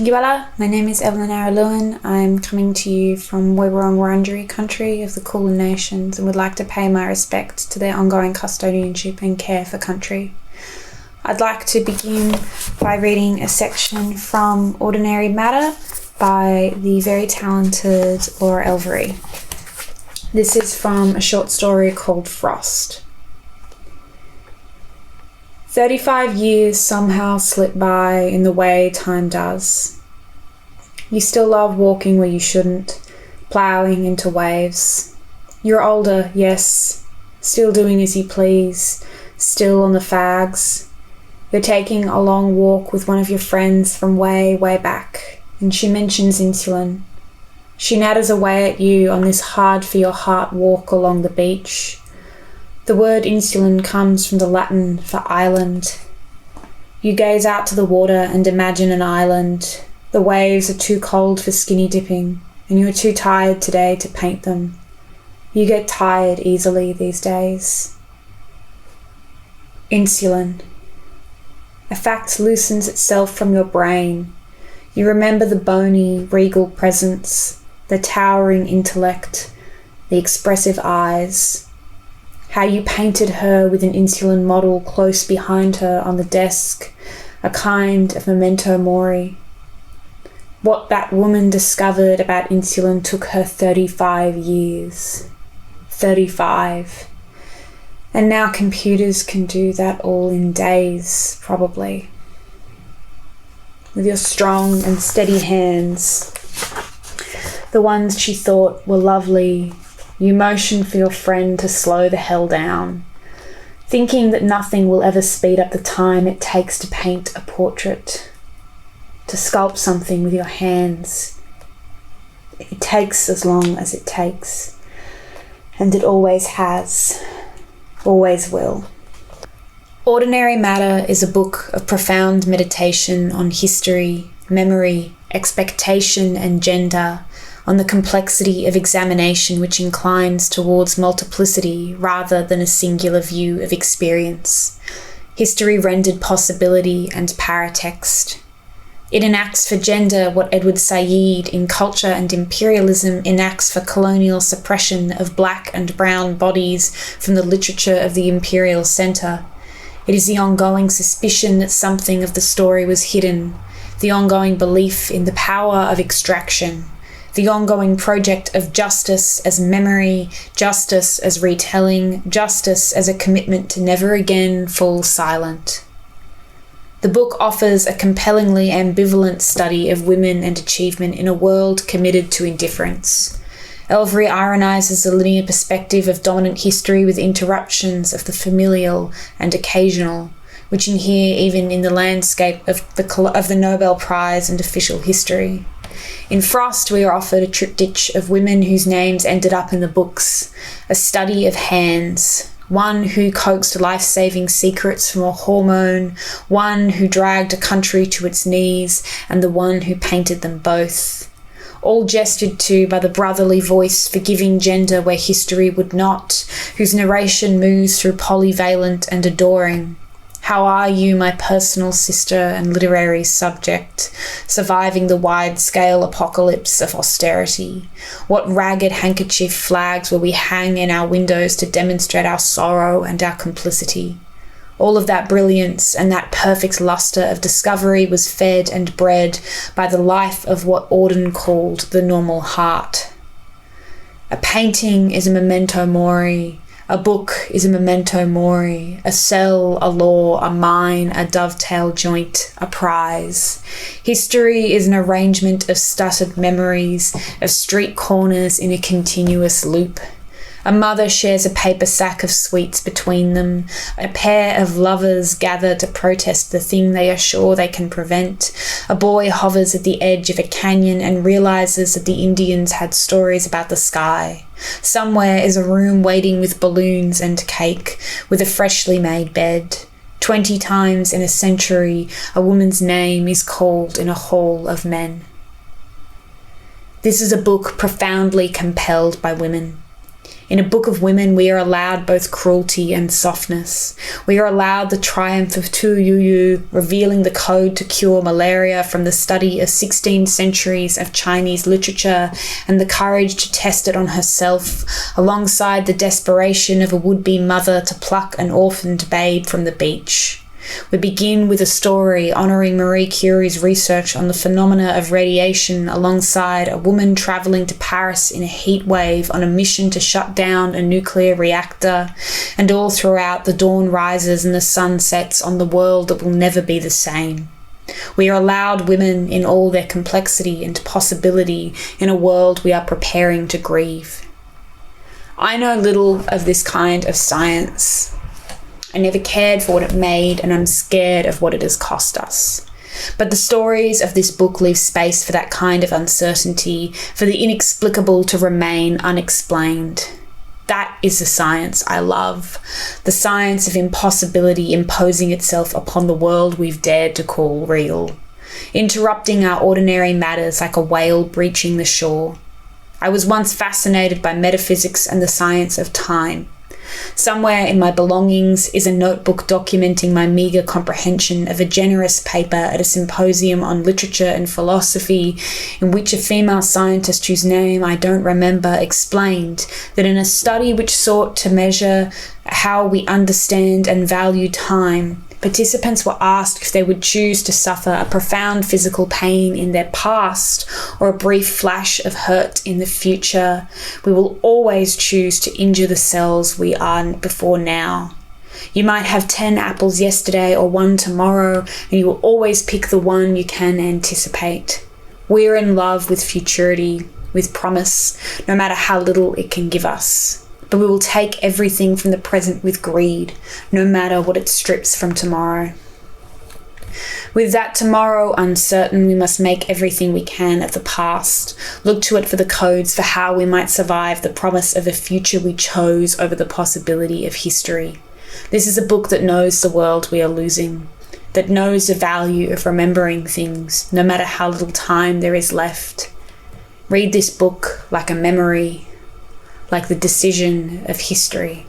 Jingibala, my name is Evelyn Araluen. I'm coming to you from Wurrung Wurundjeri country of the Kulin Nations and would like to pay my respect to their ongoing custodianship and care for country. I'd like to begin by reading a section from Ordinary Matter by the very talented Laura Elvery. This is from a short story called Frost. 35 years somehow slip by in the way time does. You still love walking where you shouldn't, ploughing into waves. You're older, yes, still doing as you please, still on the fags. You're taking a long walk with one of your friends from way, way back, and she mentions insulin. She natters away at you on this hard-for-your-heart walk along the beach. The word insulin comes from the Latin for island. You gaze out to the water and imagine an island. The waves are too cold for skinny dipping, and you're too tired today to paint them. You get tired easily these days. Insulin. A fact loosens itself from your brain. You remember the bony, regal presence, the towering intellect, the expressive eyes. How you painted her with an insulin model close behind her on the desk, a kind of memento mori. What that woman discovered about insulin took her 35 years. 35. And now computers can do that all in days, probably. With your strong and steady hands, the ones she thought were lovely, you motion for your friend to slow the hell down, thinking that nothing will ever speed up the time it takes to paint a portrait, to sculpt something with your hands. It takes as long as it takes, and it always has, always will. Ordinary Matter is a book of profound meditation on history, memory, expectation, and gender, on the complexity of examination which inclines towards multiplicity rather than a singular view of experience. History rendered possibility and paratext. It enacts for gender what Edward Said in Culture and Imperialism enacts for colonial suppression of black and brown bodies from the literature of the imperial centre. It is the ongoing suspicion that something of the story was hidden, the ongoing belief in the power of extraction, the ongoing project of justice as memory, justice as retelling, justice as a commitment to never again fall silent. The book offers a compellingly ambivalent study of women and achievement in a world committed to indifference. Elvery ironises the linear perspective of dominant history with interruptions of the familial and occasional, which inhere even in the landscape of the Nobel Prize and official history. In Frost, we are offered a triptych of women whose names ended up in the books, a study of hands, one who coaxed life-saving secrets from a hormone, one who dragged a country to its knees, and the one who painted them both. All gestured to by the brotherly voice forgiving gender where history would not, whose narration moves through polyvalent and adoring. How are you, my personal sister and literary subject, surviving the wide-scale apocalypse of austerity? What ragged handkerchief flags will we hang in our windows to demonstrate our sorrow and our complicity? All of that brilliance and that perfect lustre of discovery was fed and bred by the life of what Auden called the normal heart. A painting is a memento mori. A book is a memento mori, a cell, a law, a mine, a dovetail joint, a prize. History is an arrangement of stuttered memories, of street corners in a continuous loop. A mother shares a paper sack of sweets between them. A pair of lovers gather to protest the thing they are sure they can prevent. A boy hovers at the edge of a canyon and realises that the Indians had stories about the sky. Somewhere is a room waiting with balloons and cake, with a freshly made bed. 20 times in a century, a woman's name is called in a hall of men. This is a book profoundly compelled by women. In a book of women, we are allowed both cruelty and softness. We are allowed the triumph of Tu Youyou, revealing the code to cure malaria from the study of 16 centuries of Chinese literature, and the courage to test it on herself, alongside the desperation of a would-be mother to pluck an orphaned babe from the beach. We begin with a story honouring Marie Curie's research on the phenomena of radiation, alongside a woman travelling to Paris in a heat wave on a mission to shut down a nuclear reactor, and all throughout the dawn rises and the sun sets on the world that will never be the same. We are allowed women in all their complexity and possibility in a world we are preparing to grieve. I know little of this kind of science. I never cared for what it made, and I'm scared of what it has cost us. But the stories of this book leave space for that kind of uncertainty, for the inexplicable to remain unexplained. That is the science I love, the science of impossibility imposing itself upon the world we've dared to call real, interrupting our ordinary matters like a whale breaching the shore. I was once fascinated by metaphysics and the science of time. Somewhere in my belongings is a notebook documenting my meagre comprehension of a generous paper at a symposium on literature and philosophy, in which a female scientist whose name I don't remember explained that in a study which sought to measure how we understand and value time, participants were asked if they would choose to suffer a profound physical pain in their past or a brief flash of hurt in the future. We will always choose to injure the cells we are before now. You might have 10 apples yesterday or 1 tomorrow, and you will always pick the one you can anticipate. We're in love with futurity, with promise, no matter how little it can give us. But we will take everything from the present with greed, no matter what it strips from tomorrow. With that tomorrow uncertain, we must make everything we can of the past, look to it for the codes for how we might survive the promise of a future we chose over the possibility of history. This is a book that knows the world we are losing, that knows the value of remembering things, no matter how little time there is left. Read this book like a memory, like the decision of history.